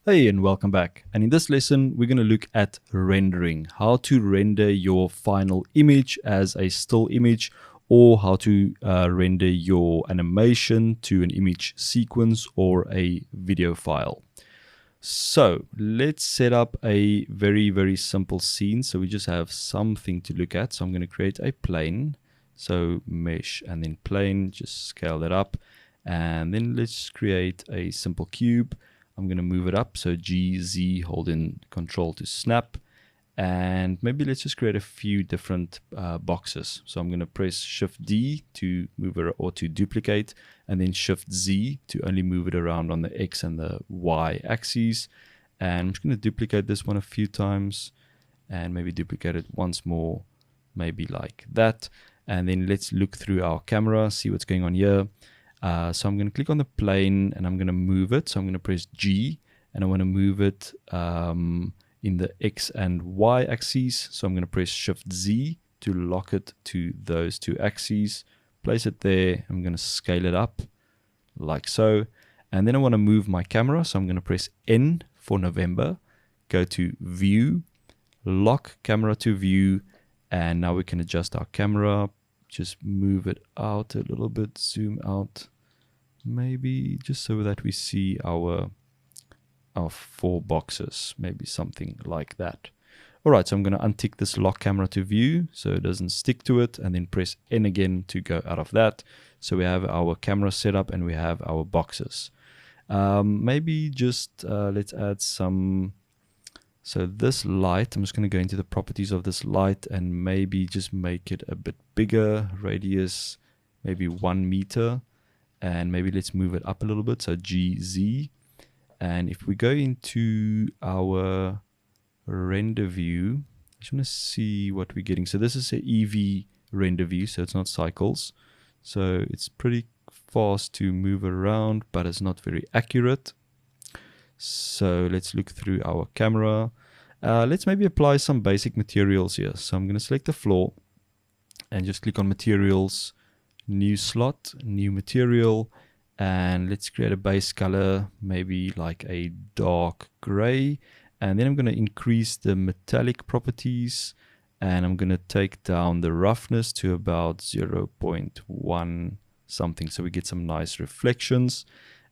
Hey, and welcome back. And in this lesson, we're going to look at rendering, how to render your final image as a still image, or how to render your animation to an image sequence or a video file. So let's set up a very simple scene. So we just have something to look at. So I'm going to create a plane. So mesh and then plane, just scale that up. And then let's create a simple cube. I'm going to move it up. So GZ, holding control to snap. And maybe let's just create a few different boxes. So I'm going to press Shift D to move it or to duplicate, and then Shift Z to only move it around on the X and the Y axes. And I'm just going to duplicate this one a few times and maybe duplicate it once more, maybe like that. And then let's look through our camera, see what's going on here. So I'm going to click on the plane and I'm going to move it. So I'm going to press G and I want to move it in the X and Y axes. So I'm going to press Shift Z to lock it to those two axes. Place it there. I'm going to scale it up like so. And then I want to move my camera. So I'm going to press N for November. Go to View, lock camera to view. And now we can adjust our camera. Just move it out a little bit, zoom out. Maybe just so that we see our four boxes, maybe something like that. All right, so I'm going to untick this lock camera to view so it doesn't stick to it, and then press N again to go out of that. So we have our camera set up and we have our boxes. Maybe just let's add some. So this light, I'm just going to go into the properties of this light and maybe just make it a bit bigger, radius maybe 1 meter, and maybe let's move it up a little bit, so GZ. And if we go into our render view, I just want to see what we're getting. So this is an EV render view, so it's not cycles. So it's pretty fast to move around, but it's not very accurate. So let's look through our camera. Let's maybe apply some basic materials here. So I'm going to select the floor and just click on materials, new slot, new material, and let's create a base color, maybe like a dark gray. And then I'm going to increase the metallic properties, and I'm going to take down the roughness to about 0.1 something, so we get some nice reflections.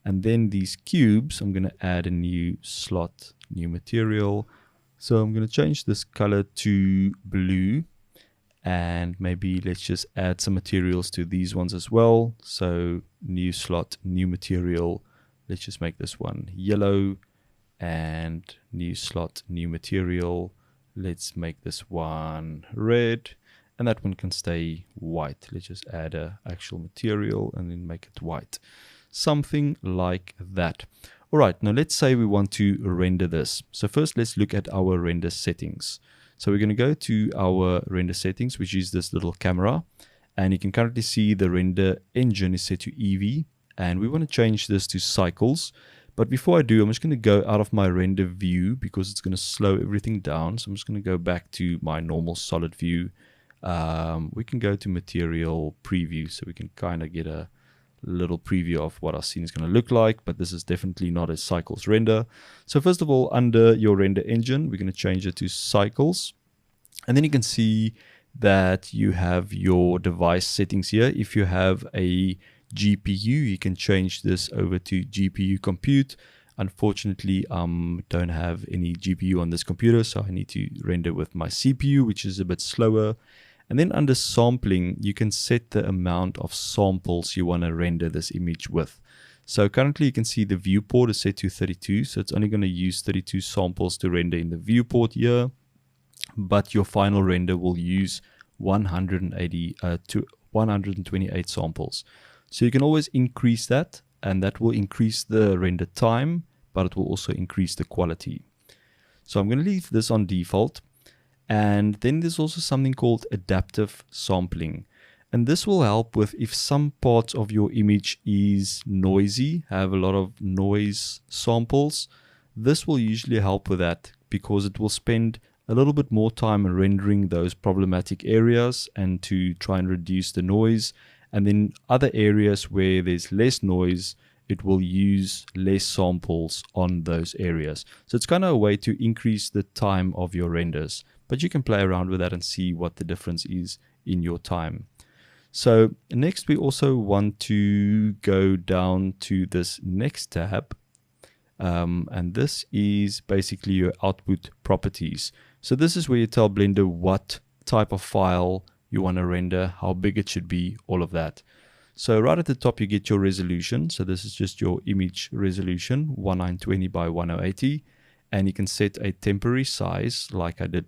And then these cubes, I'm going to add a new slot, new material. So I'm going to change this color to blue, and maybe let's just add some materials to these ones as well. So new slot, new material. Let's just make this one yellow, and new slot, new material. Let's make this one red, and that one can stay white. Let's just add a actual material and then make it white. Something like that. All right, now let's say we want to render this. So first let's look at our render settings. So we're going to go to our render settings, which is this little camera, and you can currently see the render engine is set to Eevee, and we want to change this to cycles. But before I do, I'm just going to go out of my render view because it's going to slow everything down. So I'm just going to go back to my normal solid view. We can go to material preview so we can kind of get a little preview of what our scene is going to look like, but this is definitely not a cycles render. So first of all, under your render engine, we're going to change it to cycles, and then you can see that you have your device settings here. If you have a GPU, you can change this over to GPU compute. Unfortunately, don't have any GPU on this computer, so I need to render with my CPU, which is a bit slower. And then under sampling, you can set the amount of samples you want to render this image with. So currently you can see the viewport is set to 32. So it's only going to use 32 samples to render in the viewport here. But your final render will use 128 samples. So you can always increase that, and that will increase the render time, but it will also increase the quality. So I'm going to leave this on default. And then there's also something called adaptive sampling. And this will help with if some parts of your image is noisy, have a lot of noise samples. This will usually help with that because it will spend a little bit more time rendering those problematic areas and to try and reduce the noise. And then other areas where there's less noise, it will use less samples on those areas. So it's kind of a way to increase the time of your renders, but you can play around with that and see what the difference is in your time. So next we also want to go down to this next tab, and this is basically your output properties. So this is where you tell Blender what type of file you want to render, how big it should be, all of that. So right at the top you get your resolution. So this is just your image resolution, 1920 by 1080, and you can set a temporary size like I did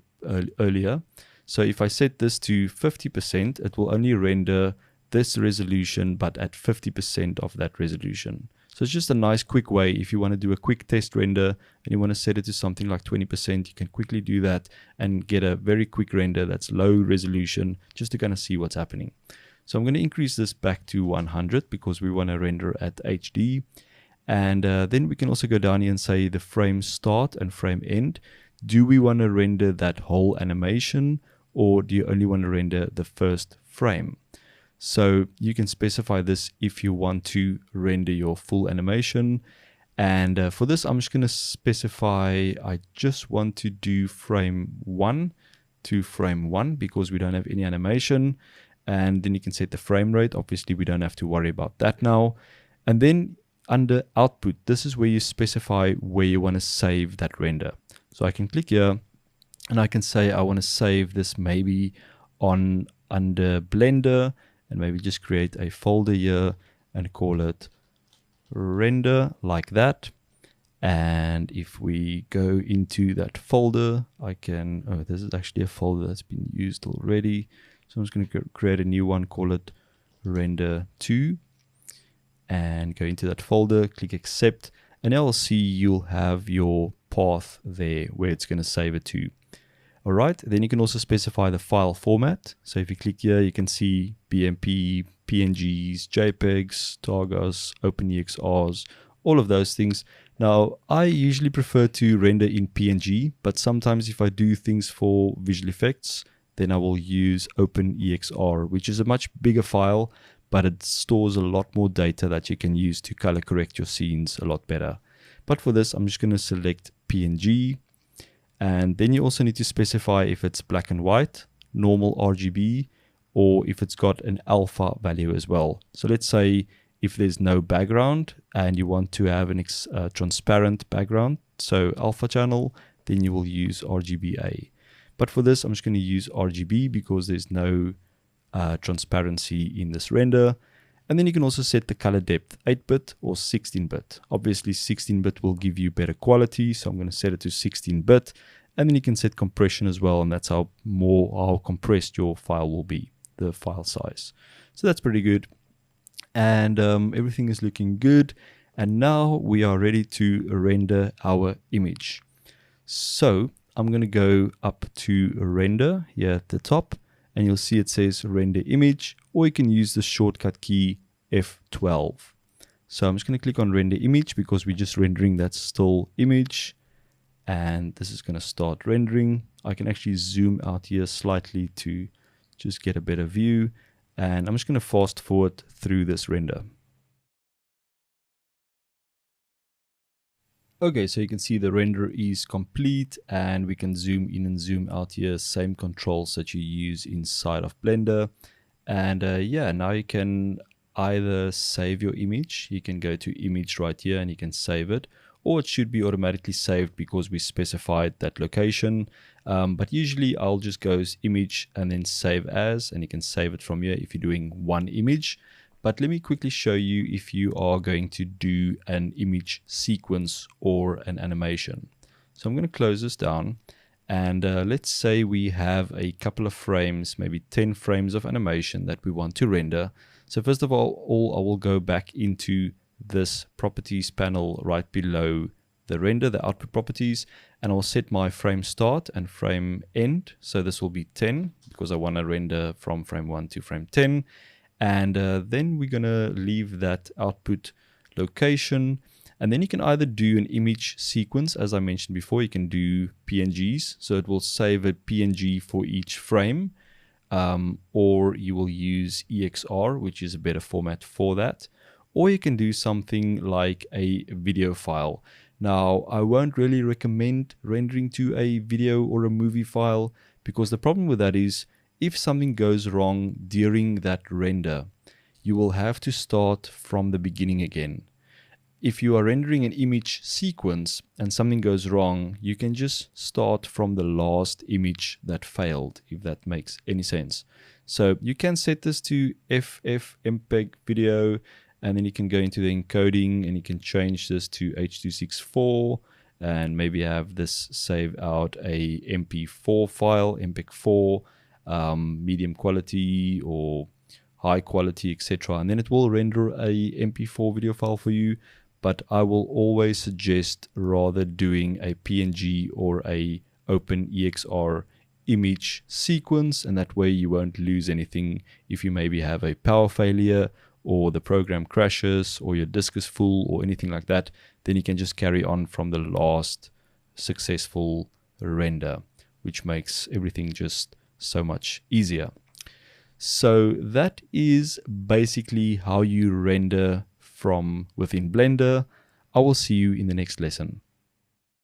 earlier. So if I set this to 50%, it will only render this resolution but at 50% of that resolution. So it's just a nice quick way. If you want to do a quick test render and you want to set it to something like 20%, you can quickly do that and get a very quick render that's low resolution just to kind of see what's happening. So I'm going to increase this back to 100 because we want to render at HD. And then we can also go down here and say the frame start and frame end. Do we want to render that whole animation, or do you only want to render the first frame? So you can specify this if you want to render your full animation. And for this, I'm just going to specify I just want to do frame 1 to frame 1 because we don't have any animation. And then you can set the frame rate. Obviously, we don't have to worry about that now. And then under output, this is where you specify where you want to save that render. So I can click here and I can say I want to save this maybe on under Blender, and maybe just create a folder here and call it render like that. And if we go into that folder, I can, oh, this is actually a folder that's been used already. So I'm just going to create a new one, call it render 2, and go into that folder, click accept, and now I'll see you'll have your path there where it's going to save it to. All right, then you can also specify the file format. So if you click here, you can see BMP, PNGs, JPEGs, Targas, OpenEXRs, all of those things. Now, I usually prefer to render in PNG, but sometimes if I do things for visual effects, then I will use OpenEXR, which is a much bigger file, but it stores a lot more data that you can use to color correct your scenes a lot better. But for this, I'm just going to select PNG. And then you also need to specify if it's black and white, normal RGB, or if it's got an alpha value as well. So let's say if there's no background and you want to have an transparent background, so alpha channel, then you will use RGBA. But for this, I'm just going to use RGB because there's no transparency in this render. And then you can also set the color depth, 8-bit or 16-bit. Obviously, 16-bit will give you better quality, so I'm going to set it to 16-bit. And then you can set compression as well, and that's how compressed your file will be, the file size. So that's pretty good. And everything is looking good. And now we are ready to render our image. So I'm going to go up to render here at the top, and you'll see it says render image, or you can use the shortcut key F12. So I'm just going to click on render image because we're just rendering that still image, and this is going to start rendering. I can actually zoom out here slightly to just get a better view, and I'm just going to fast forward through this render. Okay, so you can see the render is complete, and we can zoom in and zoom out here, same controls that you use inside of Blender. And yeah, now you can either save your image, you can go to image right here and you can save it, or it should be automatically saved because we specified that location. But usually I'll just go as image and then save as, and you can save it from here if you're doing one image. But let me quickly show you if you are going to do an image sequence or an animation. So I'm going to close this down, and let's say we have a couple of frames, maybe 10 frames of animation that we want to render. So first of all, I will go back into this properties panel right below the render, the output properties, and I'll set my frame start and frame end. So this will be 10 because I want to render from frame 1 to frame 10. And then we're going to leave that output location. And then you can either do an image sequence, as I mentioned before, you can do PNGs. So it will save a PNG for each frame. Or you will use EXR, which is a better format for that. or you can do something like a video file. Now, I won't really recommend rendering to a video or a movie file, because the problem with that is if something goes wrong during that render, you will have to start from the beginning again. If you are rendering an image sequence and something goes wrong, you can just start from the last image that failed, if that makes any sense. So you can set this to FFmpeg video, and then you can go into the encoding and you can change this to H.264 and maybe have this save out a MP4 file, MPEG-4, medium quality or high quality, etc. And then it will render a MP4 video file for you. But I will always suggest rather doing a PNG or a OpenEXR image sequence, and that way you won't lose anything if you maybe have a power failure or the program crashes or your disk is full or anything like that. Then you can just carry on from the last successful render, which makes everything just so much easier. So that is basically how you render from within Blender. I will see you in the next lesson.